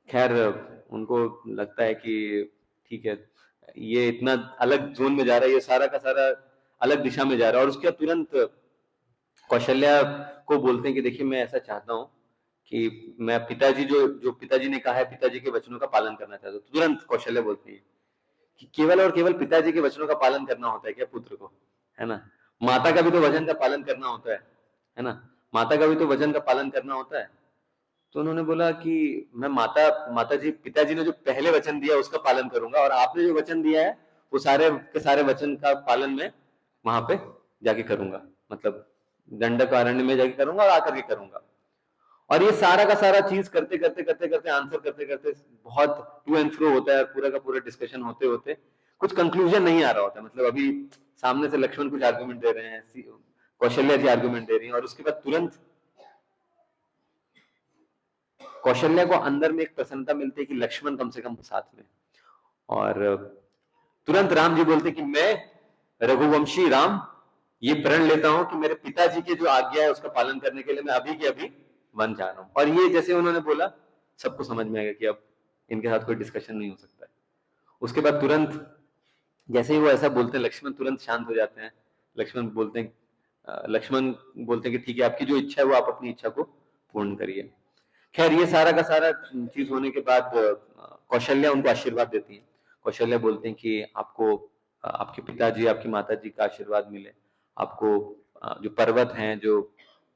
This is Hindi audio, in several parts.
खैर उनको लगता है कि ठीक है, ये इतना अलग जोन में जा रहा है, ये सारा का सारा अलग दिशा में जा रहा है। और उसके बाद तुरंत कौशल्या को बोलते हैं कि देखिए मैं ऐसा चाहता हूँ कि मैं पिताजी जो जो पिताजी ने कहा है, पिताजी के वचनों का पालन करना चाहता हूँ। तो तुरंत कौशल्या बोलती है कि केवल और केवल पिताजी के वचनों का पालन करना होता है क्या पुत्र को, है ना? माता का भी तो वचन का पालन करना होता है ना? माता का भी तो वचन का पालन करना होता है। तो उन्होंने बोला कि मैं माताजी पिताजी ने जो पहले वचन दिया उसका पालन करूंगा, और आपने जो वचन दिया है वो सारे के सारे वचन का पालन मैं वहां पे जाके करूंगा, मतलब दंडकारण्य में जाके करूंगा और आकर के करूंगा। और ये सारा का सारा चीज करते करते करते करते आंसर करते करते बहुत टू एंड फ्रो होता है, पूरा का पूरा डिस्कशन होते होते कुछ कंक्लूजन नहीं आ रहा होता। मतलब अभी सामने से लक्ष्मण कुछ आर्गुमेंट दे रहे हैं, कौशल्या जी आर्गुमेंट दे रही है, और उसके बाद तुरंत कौशल्या को अंदर में एक प्रसन्नता मिलती है कि लक्ष्मण कम से कम साथ में। और तुरंत राम जी बोलते कि मैं रघुवंशी राम ये प्रण लेता हूं कि मेरे पिताजी की जो आज्ञा है उसका पालन करने के लिए मैं अभी के अभी वन जा रहा हूं। और ये जैसे उन्होंने बोला सबको समझ में आ गया कि अब इनके साथ कोई डिस्कशन नहीं हो सकता है। उसके बाद तुरंत जैसे ही वो ऐसा बोलते हैं लक्ष्मण तुरंत शांत हो जाते हैं। लक्ष्मण बोलते हैं कि ठीक है, आपकी जो इच्छा है वो आप अपनी इच्छा को पूर्ण करिए। खैर ये सारा का सारा चीज होने के बाद कौशल्या उनको आशीर्वाद देती है। कौशल्या बोलते हैं कि आपको आपके पिताजी आपकी माताजी का आशीर्वाद मिले, आपको जो पर्वत हैं, जो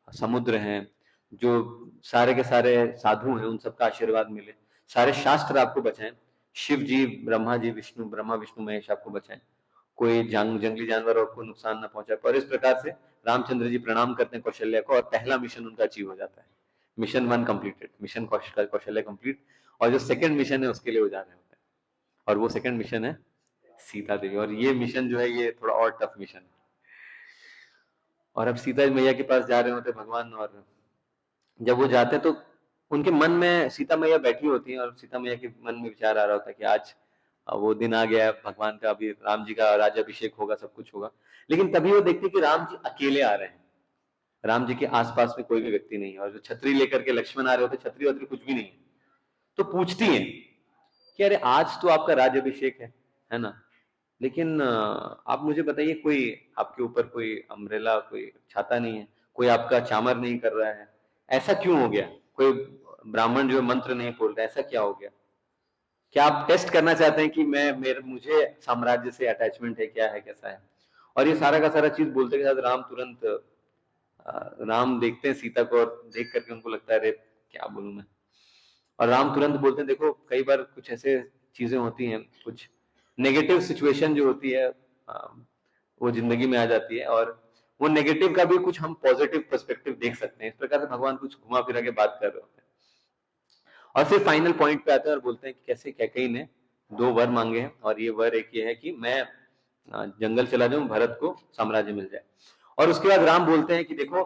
समुद्र हैं, जो सारे के सारे साधु हैं, उन सबका आशीर्वाद मिले, सारे शास्त्र आपको बचाएं, शिव जी ब्रह्मा जी विष्णु ब्रह्मा विष्णु महेश आपको बचाएं, कोई जंगली जानवर को नुकसान न पहुंचाए। और इस प्रकार से रामचंद्र जी प्रणाम करते हैं कौशल्या को, और पहला मिशन उनका अचीव हो जाता है। Mission 1 completed, mission Kaushalya complete. और जो सेकंड मिशन है उसके लिए वो जा रहे होते हैं, और वो सेकंड मिशन है सीता देवी। और ये मिशन जो है ये थोड़ा और टफ मिशन है। और अब सीता मैया के पास जा रहे होते भगवान, और जब वो जाते हैं तो उनके मन में सीता मैया बैठी होती है, और सीता मैया के मन में विचार आ रहा होता है कि आज वो दिन आ गया है भगवान का, अभी राम जी का राज्याभिषेक होगा, सब कुछ होगा। लेकिन तभी वो देखती कि राम जी अकेले आ रहे हैं, राम जी के आसपास में कोई भी व्यक्ति नहीं है, और जो छतरी लेकर के लक्ष्मण आ रहे होते छतरी वतरी कुछ भी नहीं है। तो पूछती है कि अरे आज तो आपका राज्याभिषेक है ना? लेकिन आप मुझे बताइए, कोई आपके ऊपर कोई अम्ब्रेला कोई छाता नहीं है, कोई आपका चामर नहीं कर रहा है, ऐसा क्यों हो गया? कोई ब्राह्मण जो मंत्र नहीं बोल रहा, ऐसा क्या हो गया? क्या आप टेस्ट करना चाहते हैं कि मैं मेरे मुझे साम्राज्य से अटैचमेंट है, क्या है, कैसा है? और ये सारा का सारा चीज बोलते के साथ राम तुरंत राम देखते हैं सीता को, और देख करके उनको लगता है अरे क्या बोलूं मैं। और राम तुरंत बोलते हैं देखो कई बार कुछ ऐसे चीजें होती हैं, कुछ नेगेटिव सिचुएशन जो होती है वो जिंदगी में आ जाती है, और वो नेगेटिव का भी कुछ हम पॉजिटिव पर्सपेक्टिव देख सकते हैं। इस प्रकार से भगवान कुछ घुमा फिरा के बात कर रहे होते हैं, और फिर फाइनल पॉइंट पे आते हैं और बोलते हैं कि कैसे कैकेयी ने 2 वर मांगे हैं, और ये वर एक ये है कि मैं जंगल चला जाऊं, भरत को साम्राज्य मिल जाए। और उसके बाद राम बोलते हैं कि देखो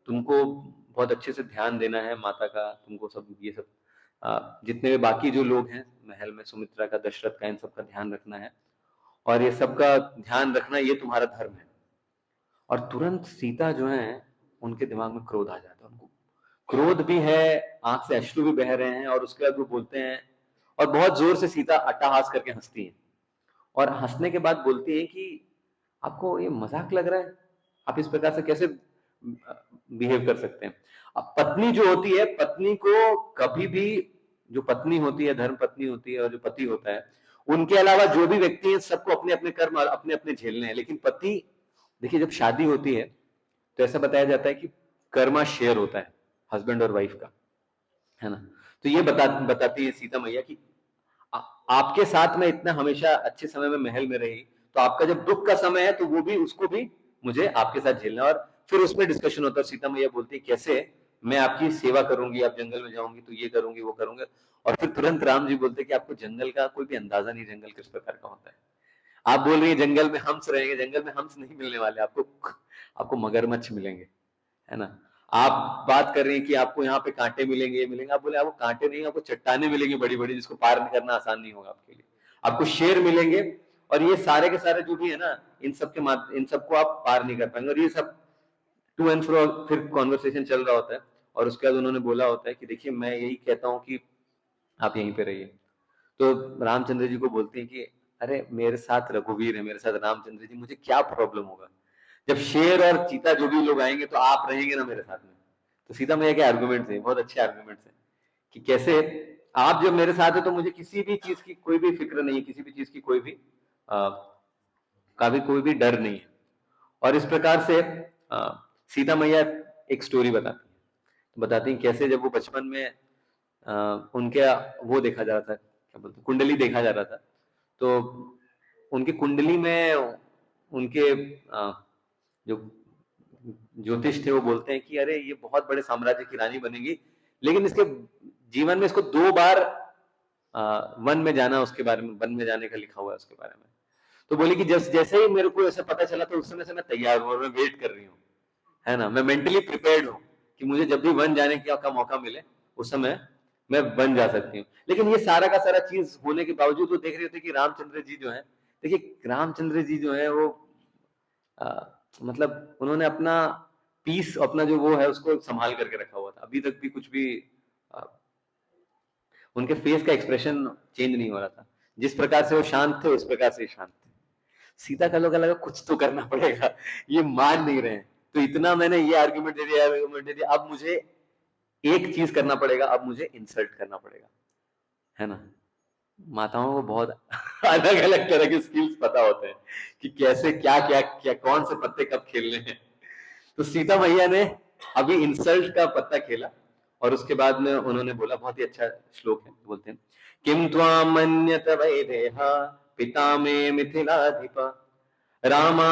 तुमको बहुत अच्छे से ध्यान देना है माता का, तुमको सब ये सब जितने भी बाकी जो लोग हैं महल में, सुमित्रा का, दशरथ का, इन सबका ध्यान रखना है, और ये सबका ध्यान रखना ये तुम्हारा धर्म है। और तुरंत सीता जो है उनके दिमाग में क्रोध आ जाता है, उनको क्रोध भी है, आंख से अश्रु भी बह रहे हैं, और उसके बाद वो बोलते हैं, और बहुत जोर से सीता अट्टहास करके हंसती है, और हंसने के बाद बोलती है कि आपको ये मजाक लग रहा है, आप इस प्रकार से कैसे बिहेव कर सकते हैं? अब पत्नी जो होती है, पत्नी को कभी भी, जो पत्नी होती है, धर्म पत्नी होती है, और जो पति होता है, उनके अलावा जो भी व्यक्ति है सबको अपने अपने कर्म अपने अपने झेलने हैं। लेकिन पति, देखिए जब शादी होती है तो ऐसा बताया जाता है कि कर्मा शेयर होता है हस्बैंड और वाइफ का, है ना? तो ये बताती है सीता मैया कि आपके साथ में इतना हमेशा अच्छे समय में महल में रही, तो आपका जब दुख का समय है तो वो भी, उसको भी मुझे आपके साथ झेलना है। और फिर उसमें डिस्कशन होता है, सीता मैया बोलती है कैसे मैं आपकी सेवा करूंगी, आप जंगल में जाऊंगी तो ये करूंगी वो करूंगा। और फिर तुरंत राम जी बोलते हैं कि आपको जंगल का कोई भी अंदाजा नहीं, जंगल किस प्रकार का होता है। आप बोल रही है जंगल में हंस रहेंगे, जंगल में हंस नहीं मिलने वाले आपको, आपको मगरमच्छ मिलेंगे, है ना? आप बात कर रही हैं कि आपको यहाँ पे कांटे मिलेंगे, ये मिलेंगे, आप बोले आपको कांटे नहीं, आपको चट्टाने मिलेंगी बड़ी बड़ी, जिसको पार करना आसान नहीं होगा आपके लिए, आपको शेर मिलेंगे, और ये सारे के सारे जो भी है ना, इन सबको आप पार नहीं कर पाएंगे। और ये सब टू एंड फ्रो फिर कॉन्वर्सेशन चल रहा होता है, और उसके बाद उन्होंने बोला होता है कि देखिए मैं यही कहता हूँ कि आप यहीं पे रहिए। तो रामचंद्र जी को बोलते हैं कि अरे मेरे साथ रघुवीर है, मेरे साथ रामचंद्र जी, मुझे क्या प्रॉब्लम होगा, जब शेर और चीता जो भी लोग आएंगे तो आप रहेंगे ना मेरे साथ में। तो सीता मैया के आर्गुमेंट्स हैं, बहुत अच्छे आर्गुमेंट्स हैं कि कैसे आप जब मेरे साथ है तो मुझे किसी भी चीज की कोई भी फिक्र नहीं है, किसी भी चीज की कोई भी का भी कोई भी डर नहीं है। और इस प्रकार से सीता मैया एक स्टोरी बताती है, बताती हैं कैसे जब वो बचपन में उनके वो देखा जा रहा था, क्या बोलते हैं, कुंडली देखा जा रहा था, तो उनकी कुंडली में उनके जो ज्योतिष थे वो बोलते हैं कि अरे ये बहुत बड़े साम्राज्य की रानी बनेगी, लेकिन इसके जीवन में इसको 2 बार वन में जाना, उसके बारे में वन में जाने का लिखा हुआ है उसके बारे में। तो बोली कि जैसे ही मेरे को ऐसा पता चला तो उस समय से मैं तैयार हूँ और मैं वेट कर रही हूँ, है ना, मैं मेंटली प्रिपेयर्ड हूँ कि मुझे जब भी वन जाने का मौका मिले उस समय मैं वन जा सकती हूँ। लेकिन ये सारा का सारा चीज होने के बावजूद वो देख रहे थे कि रामचंद्र जी जो है, देखिए रामचंद्र जी जो है वो मतलब उन्होंने अपना पीस, अपना जो वो है उसको संभाल करके रखा हुआ था, अभी तक भी कुछ भी आ, उनके फेस का एक्सप्रेशन चेंज नहीं हो रहा था। जिस प्रकार से वो शांत थे उस प्रकार से शांत थे। सीता का लोग लगा कुछ तो करना पड़ेगा, ये मान नहीं रहे हैं, तो इतना मैंने ये आर्ग्यूमेंट दे दिया, आर्ग्यूमेंट दे दिया, अब मुझे एक चीज करना पड़ेगा, अब मुझे इंसल्ट करना पड़ेगा, है ना। माताओं को बहुत अलग अलग तरह के स्किल्स पता होते हैं कि कैसे क्या क्या क्या कौन से पत्ते कब खेलने हैं। तो सीता मैया ने अभी इंसल्ट का पत्ता खेला और उसके बाद में उन्होंने बोला, बहुत ही अच्छा श्लोक है, बोलते हैं किम त्वाम मन्यत वैदेहा पिता मे मिथिलाधिप रामा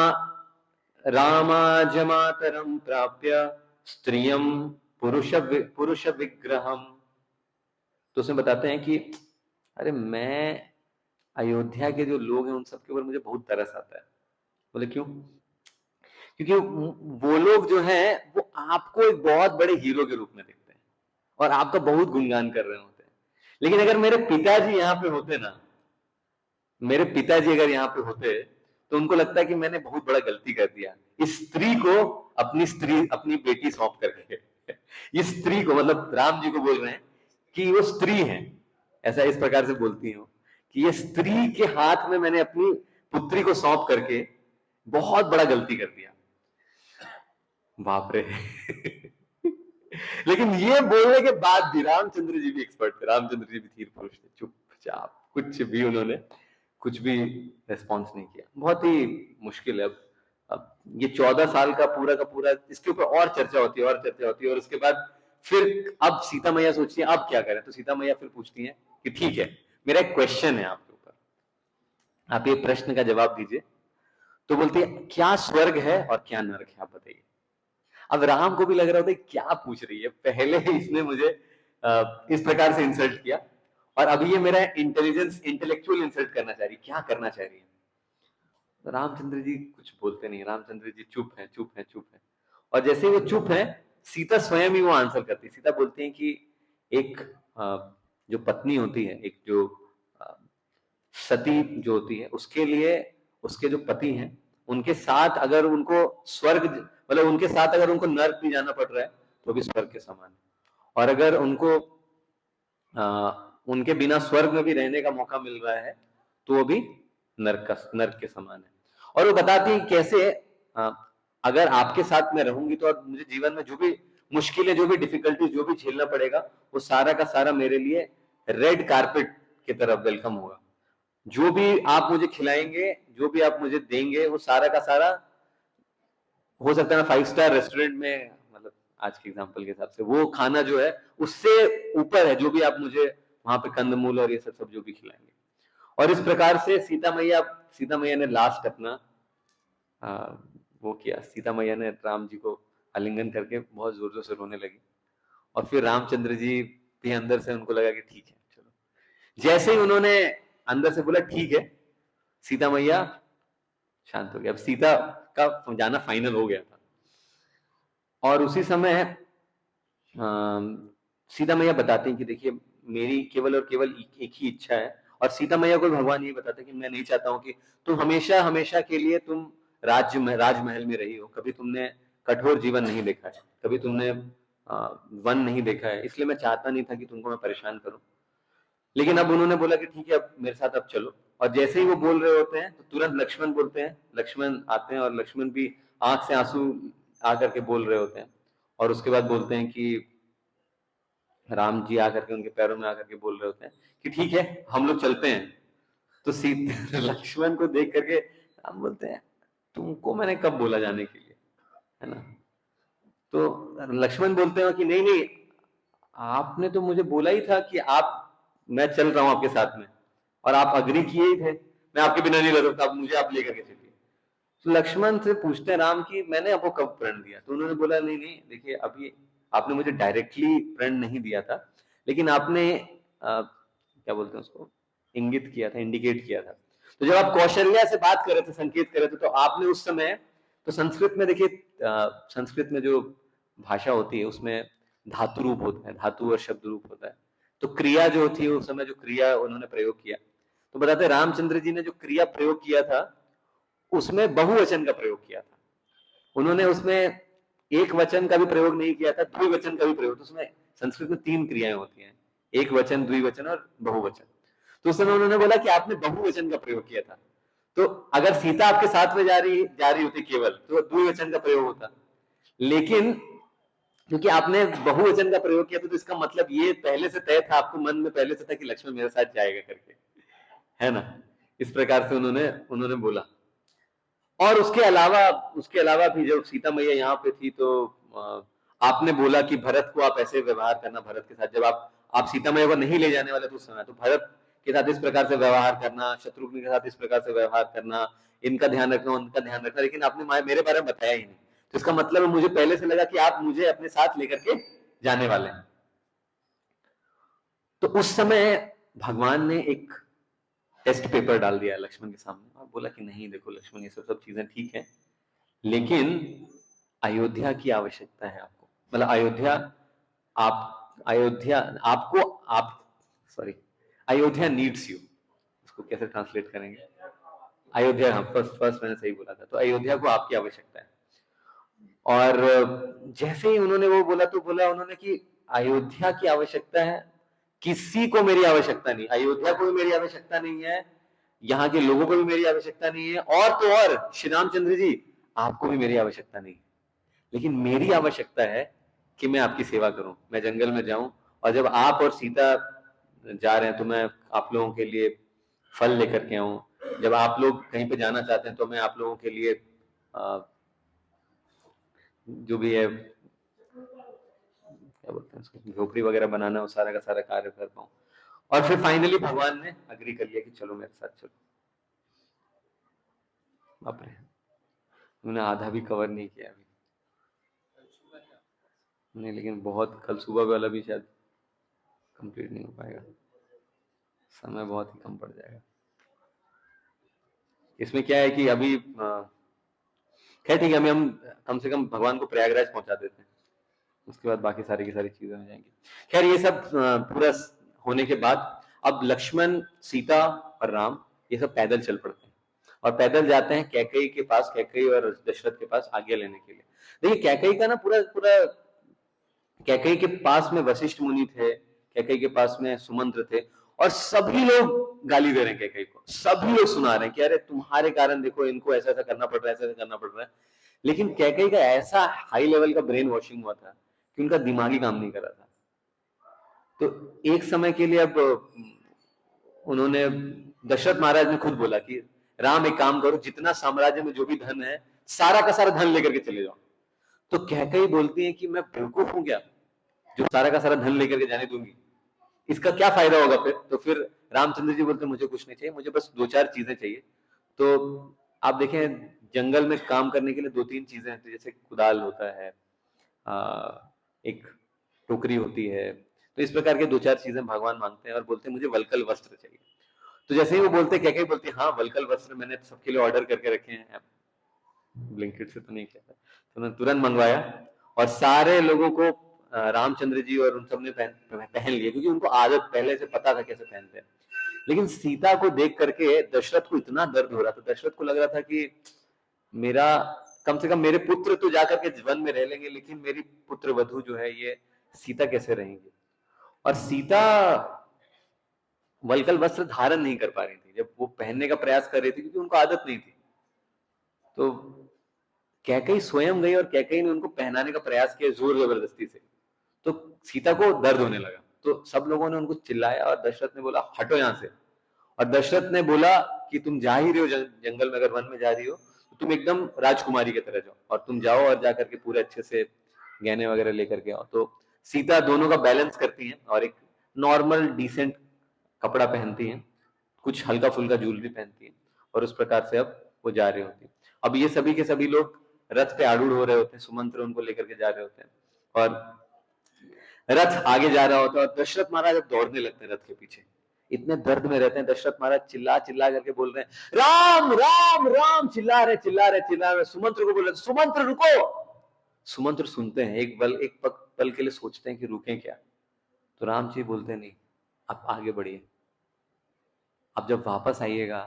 रामाजमातरम प्राप्य स्त्रियम पुरुष विग्रहम। तो उसमें बताते हैं कि अरे मैं अयोध्या के जो लोग हैं उन सबके ऊपर मुझे बहुत तरस आता है। बोले क्यों? क्योंकि वो लोग जो हैं वो आपको एक बहुत बड़े हीरो के रूप में देखते हैं और आपका बहुत गुणगान कर रहे होते हैं। लेकिन अगर मेरे पिताजी यहाँ पे होते ना, मेरे पिताजी अगर यहाँ पे होते तो उनको लगता है कि मैंने बहुत बड़ा गलती कर दिया, इस स्त्री को अपनी बेटी सौंप करके इस स्त्री को, मतलब राम जी को बोल रहे हैं कि वो स्त्री है, ऐसा इस प्रकार से बोलती हूँ कि ये स्त्री के हाथ में मैंने अपनी पुत्री को सौंप करके बहुत बड़ा गलती कर दिया। बाप रे लेकिन ये बोलने के बाद भी रामचंद्र जी भी एक्सपर्ट थे, रामचंद्र जी भी धीर पुरुष थे, चुपचाप कुछ भी उन्होंने कुछ भी रेस्पॉन्स नहीं किया। बहुत ही मुश्किल है। अब ये 14 साल का पूरा इसके ऊपर और चर्चा होती है, और चर्चा होती है, और उसके बाद फिर अब सीता मैया सोचती है अब क्या करें, तो सीता मैया फिर पूछती है कि ठीक है, मेरा एक क्वेश्चन है आपके ऊपर, आप ये प्रश्न का जवाब दीजिए। तो बोलती है क्या स्वर्ग है और क्या नरक है, आप बताइए। अब राम को भी लग रहा होता है क्या पूछ रही है, पहले इसने मुझे इस प्रकार से इंसल्ट किया और अभी ये मेरा इंटेलेक्चुअल इंसल्ट करना चाह रही है, क्या करना चाह रही है। तो रामचंद्र जी कुछ बोलते नहीं, रामचंद्र जी चुप है, चुप है, चुप है। और जैसे ही वो चुप है, सीता स्वयं ही वो आंसर करती है। सीता बोलती है कि एक जो पत्नी होती है, एक जो सती जो होती है, उसके लिए उसके जो पति हैं उनके साथ अगर उनको स्वर्ग, मतलब उनके साथ अगर उनको नर्क भी जाना पड़ रहा है तो भी स्वर्ग के समान है, और अगर उनको उनके बिना स्वर्ग में भी रहने का मौका मिल रहा है तो वो भी नर्क के समान है। और वो बताती है कैसे अगर आपके साथ मैं रहूंगी तो मुझे जीवन में जो भी मुश्किलें, जो भी डिफिकल्टीज, जो भी झेलना पड़ेगा, वो सारा का सारा मेरे लिए रेड कारपेट की तरह वेलकम होगा। जो भी आप मुझे खिलाएंगे, जो भी आप मुझे देंगे, वो सारा का सारा हो सकता है ना 5 स्टार रेस्टोरेंट में, मतलब आज के एग्जांपल के हिसाब से वो खाना जो है उससे ऊपर है, जो भी आप मुझे वहां पे कंदमूल और ये सब जो भी खिलाएंगे। और इस प्रकार से सीता मैया ने लास्ट अपना वो किया। सीता मैया ने राम जी को आलिंगन करके बहुत जोर जोर से रोने लगी, और फिर रामचंद्र जी भी अंदर से उनको लगा कि ठीक है चलो। जैसे ही उन्होंने अंदर से बोला ठीक है, सीता मैया शांत हो गया। अब सीता का जाना फाइनल हो गया था। और उसी समय सीता मैया बताती हैं कि देखिए मेरी केवल और केवल एक ही इच्छा है, और सीता मैया को भगवान ये बताते कि मैं नहीं चाहता हूं कि तुम हमेशा हमेशा के लिए तुम राजमहल में रही हो, कभी तुमने कठोर जीवन नहीं देखा है, कभी तुमने वन नहीं देखा है, इसलिए मैं चाहता नहीं था कि तुमको मैं परेशान करूं। लेकिन अब उन्होंने बोला कि ठीक है अब मेरे साथ अब चलो, और जैसे ही वो बोल रहे होते हैं तो तुरंत लक्ष्मण बोलते हैं, लक्ष्मण आते हैं और लक्ष्मण भी आंख से आंसू आकर के बोल रहे होते हैं, और उसके बाद बोलते हैं कि राम जी आकर के उनके पैरों में आकर के बोल रहे होते हैं कि ठीक है हम लोग चलते हैं। तो सीता लक्ष्मण को देख करके राम बोलते हैं तुमको मैंने कब बोला जाने के लिए, है ना। तो लक्ष्मण बोलते हैं कि नहीं नहीं, आपने तो मुझे बोला ही था कि आप, मैं चल रहा हूं आपके साथ में, और आप अग्री किए ही थे, मैं आपके बिना नहीं रह सकता, मुझे आप लेकर के चलिए। तो लक्ष्मण से पूछते हैं राम की मैंने आपको कब प्रण दिया, तो उन्होंने बोला नहीं नहीं देखिए अभी आपने मुझे डायरेक्टली प्रण नहीं दिया था, लेकिन आपने क्या बोलते हैं उसको, इंगित किया था, इंडिकेट किया था। तो जब आप कौशल्या से बात कर रहे थे, संकेत कर रहे थे, तो आपने उस समय, तो संस्कृत में देखिए, संस्कृत में जो भाषा होती है उसमें धातु रूप होता है, धातु और शब्द रूप होता है। तो क्रिया जो थी उस समय, जो क्रिया उन्होंने प्रयोग किया, तो बताते रामचंद्र जी ने जो क्रिया प्रयोग किया था उसमें बहुवचन का प्रयोग किया था। उन्होंने उसमें एक वचन का भी प्रयोग नहीं किया था, द्विवचन का भी प्रयोग। तो उसमें संस्कृत में 3 क्रियाएं होती हैं, एक वचन, द्विवचन और बहुवचन। तो उस समय उन्होंने बोला कि आपने बहुवचन का प्रयोग किया था, तो अगर सीता आपके साथ में जा रही होती केवल, तो द्विवचन का प्रयोग होता। लेकिन क्योंकि आपने बहुवचन का प्रयोग किया था, तो इसका मतलब ये पहले से तय था, आपको मन में पहले से था कि लक्ष्मण मेरे साथ जाएगा करके, है ना। इस प्रकार से उन्होंने उन्होंने बोला। और उसके अलावा भी जब सीता मैया यहाँ पे थी, तो आपने बोला कि भरत को आप ऐसे व्यवहार करना, भरत के साथ जब आप सीता मैया को नहीं ले जाने वाले थे उस समय, तो भरत के साथ इस प्रकार से व्यवहार करना, शत्रुघ्न के साथ इस प्रकार से व्यवहार करना, इनका ध्यान रखना, उनका ध्यान रखना, लेकिन आपने मेरे बारे में बताया ही नहीं। तो इसका मतलब मुझे पहले से लगा कि आप मुझे अपने साथ लेकर के जाने वाले हैं। तो उस समय भगवान ने एक टेस्ट पेपर डाल दिया लक्ष्मण के सामने, और बोला कि नहीं देखो लक्ष्मण, ये सब चीजें ठीक है, लेकिन अयोध्या की आवश्यकता है आपको, मतलब अयोध्या आपको, आप सॉरी, अयोध्या नीड्स यू, इसको कैसे ट्रांसलेट करेंगे, अयोध्या, हाँ फर्स्ट फर्स्ट मैंने सही बोला था, तो अयोध्या को आपकी आवश्यकता है। और जैसे ही उन्होंने वो बोला, तो बोला उन्होंने कि अयोध्या की आवश्यकता है, किसी को मेरी आवश्यकता नहीं, अयोध्या को भी मेरी आवश्यकता नहीं है, यहाँ के लोगों को भी मेरी आवश्यकता नहीं है, और तो और श्री रामचंद्र जी आपको भी मेरी आवश्यकता नहीं है, लेकिन मेरी आवश्यकता है कि मैं आपकी सेवा करूं, मैं जंगल में जाऊं, और जब आप और सीता जा रहे हैं तो मैं आप लोगों के लिए फल लेकर के आऊं, जब आप लोग कहीं पे जाना चाहते हैं तो मैं आप लोगों के लिए जो भी है, क्या बोलते हैं उसको, झोपड़ी वगैरह बनाना, वो सारा का सारा कार्य कर पाऊं। और फिर फाइनली भगवान ने अग्री कर लिया कि चलो मेरे साथ चलो। बाप रे, उन्होंने आधा भी कवर नहीं किया अभी, नहीं, लेकिन बहुत, कल सुबह वाला भी शायद कंप्लीट नहीं हो पाएगा, समय बहुत ही कम पड़ जाएगा। इसमें क्या है कि अभी खैर ठीक है, हम कम से कम भगवान को प्रयागराज पहुंचा देते हैं, उसके बाद बाकी सारी की सारी चीजें हो जाएंगी। खैर ये सब पूरा होने के बाद अब लक्ष्मण, सीता और राम ये सब पैदल चल पड़ते हैं, और पैदल जाते हैं कैकेयी के पास, कैकेयी और दशरथ के पास आज्ञा लेने के लिए। देखिए कैकेयी का ना पूरा पूरा, कैकेयी के पास में वशिष्ठ मुनि थे, कैकेयी के पास में सुमंत्र थे, और सभी लोग गाली दे रहे हैं कैकेयी को, सभी लोग सुना रहे हैं कि अरे तुम्हारे कारण देखो इनको ऐसा ऐसा करना पड़ रहा है, ऐसा ऐसा करना पड़ रहा है। लेकिन कैकेयी का ऐसा हाई लेवल का ब्रेन वॉशिंग हुआ था कि उनका दिमाग ही काम नहीं कर रहा था। तो एक समय के लिए अब उन्होंने, दशरथ महाराज ने खुद बोला कि राम एक काम करो, जितना साम्राज्य में जो भी धन है सारा का सारा धन लेकर के चले जाओ। तो कैकेयी बोलती है कि मैं बेवकूफ हूं क्या जो सारा का सारा धन लेकर के जाने दूंगी, इसका क्या फायदा होगा फिर। तो फिर रामचंद्र जी बोलते मुझे कुछ नहीं चाहिए, मुझे बस 2-4 चीजें चाहिए। तो आप देखें जंगल में काम करने के लिए 2-3 चीजें हैं, जैसे कुदाल होता है, एक टोकरी होती है, तो इस प्रकार के 2-4 चीजें भगवान मांगते हैं और बोलते हैं मुझे वलकल वस्त्र चाहिए। तो जैसे ही वो बोलते हैं, क्या बोलते हैं, हाँ वलकल वस्त्र मैंने सबके लिए ऑर्डर करके रखे हैं, ब्लिंकिट से तो नहीं किया था, तो मैंने तुरंत मंगवाया, और सारे लोगों को रामचंद्र जी और उन सब ने पहन लिया, क्योंकि उनको आदत पहले से पता था कैसे पहनते हैं। लेकिन सीता को देख करके दशरथ को इतना दर्द हो रहा था, दशरथ को लग रहा था कि मेरा, कम से कम मेरे पुत्र तो जाकर के वन में रह लेंगे, लेकिन मेरी पुत्र वधू जो है ये सीता कैसे रहेंगी। और सीता वल्कल वस्त्र धारण नहीं कर पा रही थी, जब वो पहनने का प्रयास कर रही थी क्योंकि उनको आदत नहीं थी। तो कैकेयी स्वयं गई और कैकेयी ने उनको पहनाने का प्रयास किया जोर जबरदस्ती से। तो सीता को दर्द होने लगा, तो सब लोगों ने उनको चिल्लाया और दशरथ ने बोला हटो यहाँ से। और दशरथ ने बोला कि तुम जा ही रही हो जंगल में, अगर वन में जा रही हो तो तुम एकदम राजकुमारी की तरह जाओ, और तुम जाओ और जाकर के पूरे अच्छे से गहने वगैरह लेकर के आओ। तो सीता दोनों का बैलेंस करती हैं और एक नॉर्मल डिसेंट कपड़ा पहनती हैं, कुछ हल्का फुल्का ज्वेलरी पहनती हैं, और उस प्रकार से अब वो जा रही होती है। अब ये सभी के सभी लोग रथ पे आरूढ़ हो रहे होते हैं, सुमंत्र उनको लेकर के जा रहे होते हैं, और रथ आगे जा रहा होता है और दशरथ महाराज अब दौड़ने लगते हैं रथ के पीछे। इतने दर्द में रहते हैं दशरथ महाराज, चिल्ला चिल्ला करके बोल रहे हैं राम राम राम, चिल्ला रहे चिल्ला रहे चिल्ला रहे। सुमंत्र को बोल रहे सुमंत्र रुको। सुमंत्र सुनते हैं, एक पल के लिए सोचते हैं कि रुकें क्या। तो राम जी बोलते नहीं, आप आगे बढ़िए, अब जब वापस आइएगा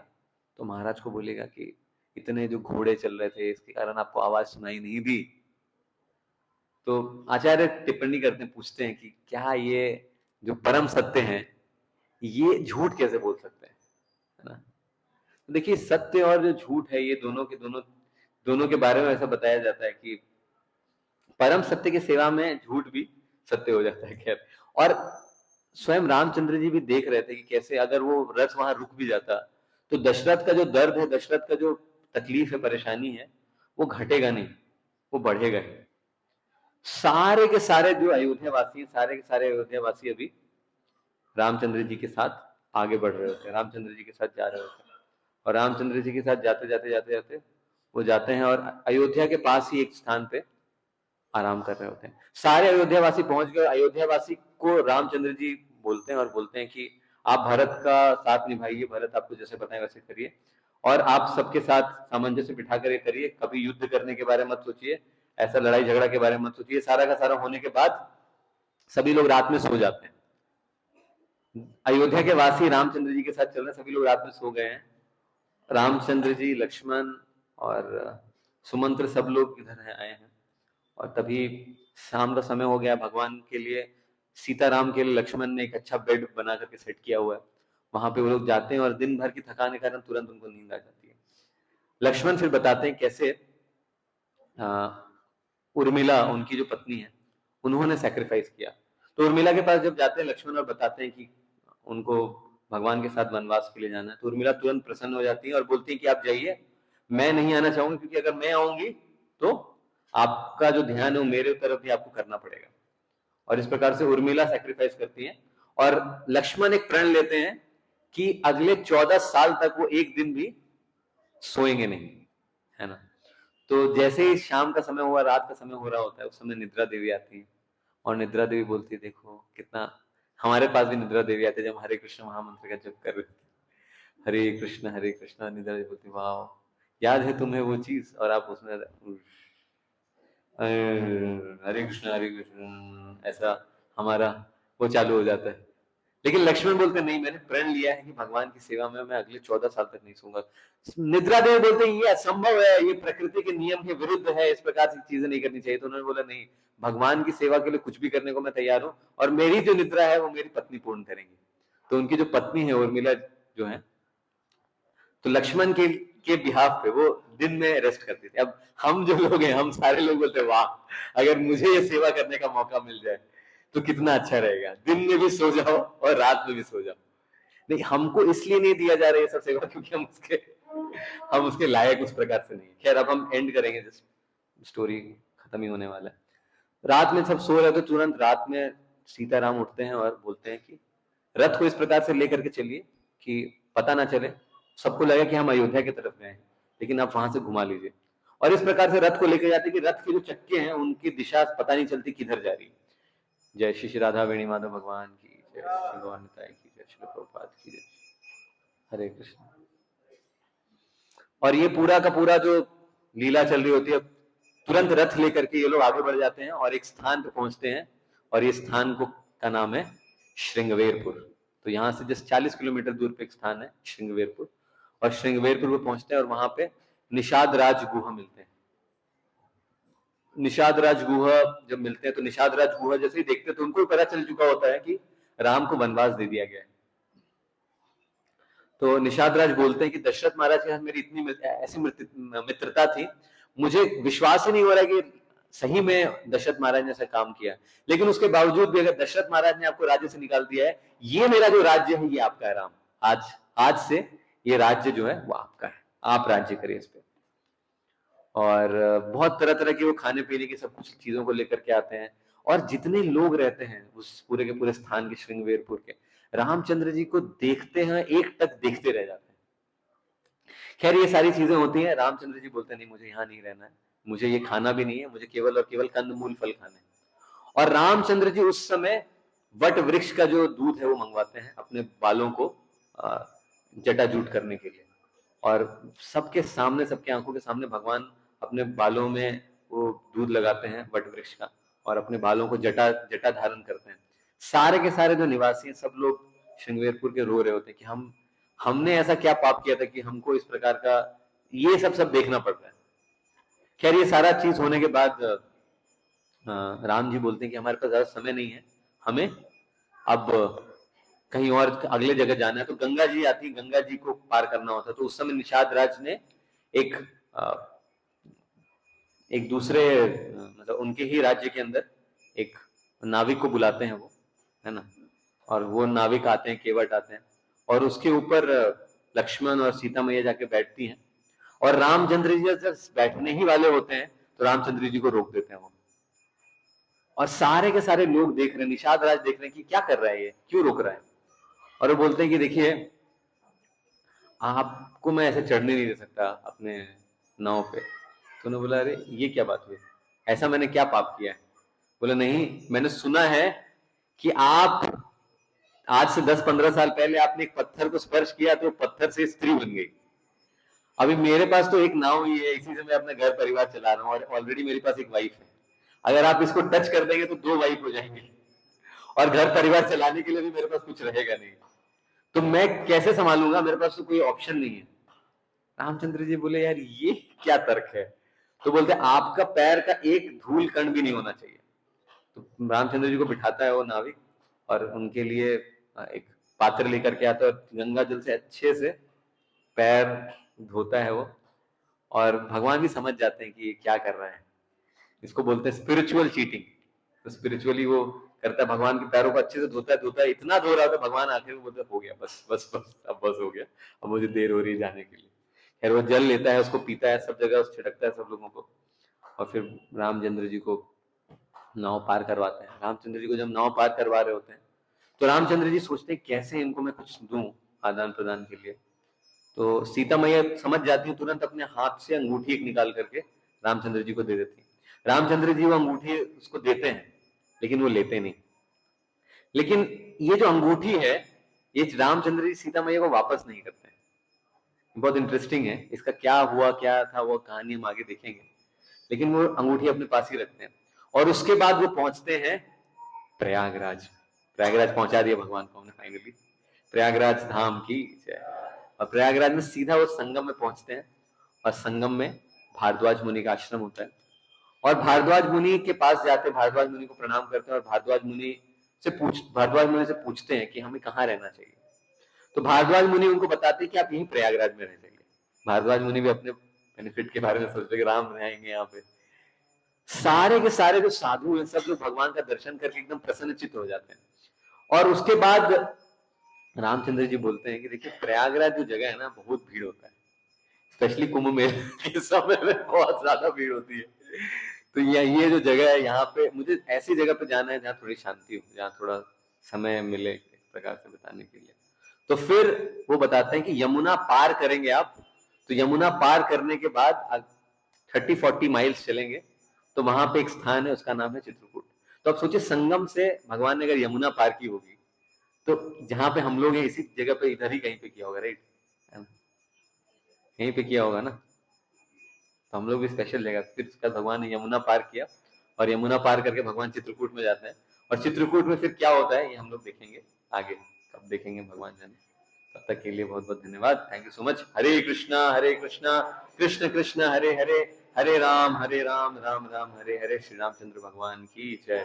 तो महाराज को बोलेगा कि इतने जो घोड़े चल रहे थे इसके कारण आपको आवाज सुनाई नहीं दी। तो आचार्य टिप्पणी करते हैं, पूछते हैं कि क्या ये जो परम सत्य है ये झूठ कैसे बोल सकते हैं, है ना। तो देखिए सत्य और जो झूठ है ये दोनों के बारे में ऐसा बताया जाता है कि परम सत्य की सेवा में झूठ भी सत्य हो जाता है। खैर, और स्वयं रामचंद्र जी भी देख रहे थे कि कैसे अगर वो रथ वहां रुक भी जाता तो दशरथ का जो दर्द है, दशरथ का जो तकलीफ है, परेशानी है, वो घटेगा नहीं, वो बढ़ेगा ही। सारे के सारे जो अयोध्या वासी, सारे के सारे अयोध्या वासी अभी रामचंद्र जी के साथ आगे बढ़ रहे होते हैं, रामचंद्र जी के साथ जा रहे होते हैं, और रामचंद्र जी के साथ जाते जाते जाते जाते वो जाते हैं और अयोध्या के पास ही एक स्थान पे आराम कर रहे होते हैं। सारे अयोध्यावासी पहुंच गए। अयोध्यावासी को रामचंद्र जी बोलते हैं और बोलते हैं कि आप भरत का साथ निभाइए, भरत आपको जैसे बताएं वैसे करिए, और आप सबके साथ सामंजस्य बिठा कर करिए, कभी युद्ध करने के बारे में मत सोचिए, ऐसा लड़ाई झगड़ा के बारे में मत सोचिए। सारा का सारा होने के बाद सभी लोग रात में सो जाते हैं। अयोध्या के वासी रामचंद्र जी के साथ चल रहे, सभी लोग रात में सो गए हैं। रामचंद्र जी, लक्ष्मण और सुमंत्र सब लोग इधर आए हैं, और तभी शाम का समय हो गया। भगवान के लिए, सीताराम के लिए लक्ष्मण ने एक अच्छा बेड बना करके सेट किया हुआ है, वहां पे वो लोग जाते हैं और दिन भर की थकान के कारण तुरंत उनको नींद आ जाती है। लक्ष्मण फिर बताते हैं कैसे उर्मिला, उनकी जो पत्नी है, उन्होंने सैक्रिफाइस किया। तो उर्मिला के पास जब जाते हैं लक्ष्मण और बताते हैं कि उनको भगवान के साथ वनवास के लिए जाना है, तो उर्मिला तुरंत प्रसन्न हो जाती है और बोलती है कि आप जाइए, मैं नहीं आना चाहूंगी, क्योंकि अगर मैं आऊंगी तो आपका जो ध्यान है वो मेरे तरफ भी आपको करना पड़ेगा। और इस प्रकार से उर्मिला सैक्रिफाइस करती है, और लक्ष्मण एक प्रण लेते हैं कि अगले 14 साल तक वो एक दिन भी सोएंगे नहीं, है ना। तो जैसे ही शाम का समय हुआ, रात का समय हो रहा होता है, उस समय निद्रा देवी आती है, और निद्रा देवी बोलती है देखो कितना, हमारे पास भी निद्रा देवी आती है जब हरे कृष्ण महामंत्र का जप कर रहे थे, हरे कृष्ण, निद्रा देवी बोलती वाह, याद है तुम्हें वो चीज, और आप उसमें हरे कृष्ण ऐसा हमारा वो चालू हो जाता है। लेकिन लक्ष्मण बोलते नहीं, मैंने प्रण लिया है कि भगवान की सेवा में मैं अगले 14 साल तक नहीं सोऊंगा। निद्रा देवी बोलते ये असंभव है, ये प्रकृति के नियम के विरुद्ध है, इस प्रकार की चीजें नहीं करनी चाहिए। तो उन्होंने बोला नहीं, भगवान की सेवा के लिए कुछ भी करने को मैं तैयार हूं, और मेरी जो निद्रा है वो मेरी पत्नी पूर्ण करेंगी। तो उनकी जो पत्नी है उर्मिला जो है, तो लक्ष्मण के बिहाफ पे वो दिन में रेस्ट करती थी। अब हम जो लोग हैं, हम सारे लोग बोलते हैं वाह, अगर मुझे ये सेवा करने का मौका मिल जाए तो कितना अच्छा रहेगा, दिन में भी सो जाओ और रात में भी सो जाओ। नहीं, हमको इसलिए नहीं दिया जा रहा है ये सब सेवा क्योंकि हम उसके लायक उस प्रकार से नहीं। खैर, अब हम एंड करेंगे, जस्ट स्टोरी खत्म ही होने वाला है। रात में सब सो रहे थे, तुरंत रात में सीताराम उठते हैं और बोलते हैं कि रथ को इस प्रकार से लेकर के चलिए कि पता ना चले, सबको लगे कि हम अयोध्या की तरफ गए हैं, लेकिन आप वहां से घुमा लीजिए। और इस प्रकार से रथ को लेकर जाते कि रथ के जो चक्के हैं उनकी दिशा पता नहीं चलती किधर जा रही। जय श्री राधा वेणी माधव भगवान की जय, श्री गौर निताई की जय, श्री प्रभुपाद की जय, हरे कृष्ण। और ये पूरा का पूरा जो लीला चल रही होती है, तुरंत रथ लेकर के ये लोग आगे बढ़ जाते हैं और एक स्थान पे पहुंचते हैं, और ये स्थान का नाम है श्रृंगवेरपुर। तो यहाँ से जस्ट 40 किलोमीटर दूर पे एक स्थान है श्रृंगवेरपुर, और श्रृंगवेरपुर पे पहुंचते हैं और वहां पे निषाद राज गुहा मिलते हैं। निषाद राज गुहा जब मिलते हैं तो निषाद राज गुहा जैसे ही देखते हैं तो उनको पता चल चुका होता है कि राम को वनवास दे दिया गया है। तो निषाद राज बोलते हैं कि दशरथ महाराज के साथ मेरी इतनी ऐसी मित्रता थी, मुझे विश्वास ही नहीं हो रहा है कि सही में दशरथ महाराज ने ऐसा काम किया, लेकिन उसके बावजूद भी अगर दशरथ महाराज ने आपको राज्य से निकाल दिया है, ये मेरा जो राज्य है ये आपका है राम, आज आज से ये राज्य जो है वो आपका है, आप राज्य करिए इस पे। और बहुत तरह तरह के वो खाने पीने की सब कुछ चीजों को लेकर के आते हैं, और जितने लोग रहते हैं उस पूरे के पूरे स्थान के श्रृंगवेरपुर के, रामचंद्र जी को देखते हैं एक टक देखते रह जाते हैं। खैर ये सारी चीजें होती हैं, रामचंद्र जी बोलते हैं नहीं मुझे यहाँ नहीं रहना है, मुझे ये खाना भी नहीं है, मुझे केवल और केवल कंदमूल फल खाने हैं। और रामचंद्र जी उस समय वट वृक्ष का जो दूध है वो मंगवाते हैं अपने बालों को जटाजूट करने के लिए, और सबके सामने, सबके आंखों के सामने भगवान अपने बालों में वो दूध लगाते हैं वट वृक्ष का, और अपने बालों को जटा जटा धारण करते हैं। सारे के सारे जो निवासी हैं सब लोग श्रृंगवेरपुर के रो रहे होते हैं कि हमने ऐसा क्या पाप किया था कि हमको इस प्रकार का ये सब देखना पड़ रहा है। खैर ये सारा चीज होने के बाद राम जी बोलते हैं कि हमारे पास ज्यादा समय नहीं है, हमें अब कहीं और अगले जगह जाना है। तो गंगा जी आती, गंगा जी को पार करना होता, तो उस समय निषाद राज ने एक दूसरे मतलब उनके ही राज्य के अंदर एक नाविक को बुलाते हैं, वो है ना, और वो नाविक आते हैं, केवट आते हैं, और उसके ऊपर लक्ष्मण और सीता मैया जाके बैठती हैं, और रामचंद्र जी जब बैठने ही वाले होते हैं तो रामचंद्र जी को रोक देते हैं वो, और सारे के सारे लोग देख रहे हैं, निषाद राज देख रहे हैं कि क्या कर रहा है ये, क्यों रोक रहा है। और वो बोलते हैं कि देखिए आपको मैं ऐसे चढ़ने नहीं दे सकता अपने नाव पे। तो उन्होंने बोला अरे ये क्या बात हुई, ऐसा मैंने क्या पाप किया है। बोला नहीं, मैंने सुना है कि आप आज से 10-15 साल पहले आपने एक पत्थर को स्पर्श किया तो पत्थर से स्त्री बन गई। अभी मेरे पास तो एक नाव ही है, इसी से मैं अपना घर परिवार चला रहा हूँ, और ऑलरेडी मेरे पास एक वाइफ है, अगर आप इसको टच कर देंगे तो 2 वाइफ हो जाएंगे, और घर परिवार चलाने के लिए भी मेरे पास कुछ रहेगा नहीं, तो मैं कैसे संभालूंगा, मेरे पास तो कोई ऑप्शन नहीं है। रामचंद्र जी बोले यार ये क्या तर्क है। तो बोलते आपका पैर का एक धूल कण भी नहीं होना चाहिए। तो रामचंद्र जी को बिठाता है वो नाविक, और उनके लिए एक पात्र लेकर के आता है, और गंगा जल से अच्छे से पैर धोता है वो, और भगवान भी समझ जाते हैं कि ये क्या कर रहा है। इसको बोलते हैं स्पिरिचुअल चीटिंग। तो स्पिरिचुअली वो करता है, भगवान के पैरों को अच्छे से धोता है, इतना धो रहा था भगवान आखिर में बोलते हो गया, बस बस बस, अब बस हो गया, अब मुझे देर हो रही है जाने के लिए। खैर वो जल लेता है, उसको पीता है, सब जगह छिड़कता है सब लोगों को, और फिर रामचंद्र जी को नाव पार करवाते हैं। रामचंद्र जी को जब नाव पार करवा रहे होते हैं तो रामचंद्र जी सोचते हैं कैसे इनको मैं कुछ दूं आदान प्रदान के लिए। तो सीता मैया समझ जाती है, तुरंत अपने हाथ से अंगूठी एक निकाल करके रामचंद्र जी को दे देती है। रामचंद्र जी वो अंगूठी उसको देते हैं, लेकिन वो लेते नहीं। लेकिन ये जो अंगूठी है ये रामचंद्र जी सीता मैया को वापस नहीं करते हैं। बहुत इंटरेस्टिंग है, इसका क्या हुआ, क्या था वो कहानी हम आगे देखेंगे, लेकिन वो अंगूठी अपने पास ही रखते हैं। और उसके बाद वो पहुंचते हैं प्रयागराज। प्रयागराज पहुंचा दिया भगवान को हमने फाइनली, प्रयागराज धाम की जय। और प्रयागराज में सीधा वो संगम में पहुंचते हैं, और संगम में भारद्वाज मुनि का आश्रम होता है, और भारद्वाज मुनि के पास जाते, भारद्वाज मुनि को प्रणाम करते हैं, और भारद्वाज मुनि से पूछते हैं कि हमें कहाँ रहना चाहिए। तो भारद्वाज मुनि उनको बताते हैं कि आप यहीं प्रयागराज में रह जाइए। भारद्वाज मुनि भी अपने बेनिफिट के बारे में सोचते कि राम रहेंगे यहाँ पे। सारे के सारे जो साधु हैं सब लोग भगवान का दर्शन करके एकदम प्रसन्नचित्त हो जाते हैं। और उसके बाद रामचंद्र जी बोलते हैं कि देखिए प्रयागराज जो जगह है ना बहुत भीड़ होता है, स्पेशली कुंभ मेले के समय में बहुत ज्यादा भीड़ होती है। तो ये जो जगह है यहाँ पे मुझे ऐसी जगह पे जाना है जहाँ थोड़ी शांति हो, जहाँ थोड़ा समय मिले एक प्रकार से बिताने के लिए। तो फिर वो बताते हैं कि यमुना पार करेंगे आप, तो यमुना पार करने के बाद 30-40 माइल्स चलेंगे तो वहां पे एक स्थान है, उसका नाम है चित्रकूट। तो आप सोचिए संगम से भगवान ने अगर यमुना पार की होगी तो जहां पे हम लोग हैं इसी जगह पे इधर ही कहीं पे किया होगा, राइट, यहीं पे किया होगा ना। तो हम लोग भी स्पेशल जगह, फिर उसका भगवान ने यमुना पार किया, और यमुना पार करके भगवान चित्रकूट में जाते हैं, और चित्रकूट में फिर क्या होता है ये हम लोग देखेंगे आगे, कब देखेंगे भगवान जाने। तब तक के लिए बहुत बहुत धन्यवाद, थैंक यू सो मच। हरे कृष्णा कृष्ण कृष्ण हरे हरे, हरे राम राम राम हरे हरे। श्री रामचंद्र भगवान की जय।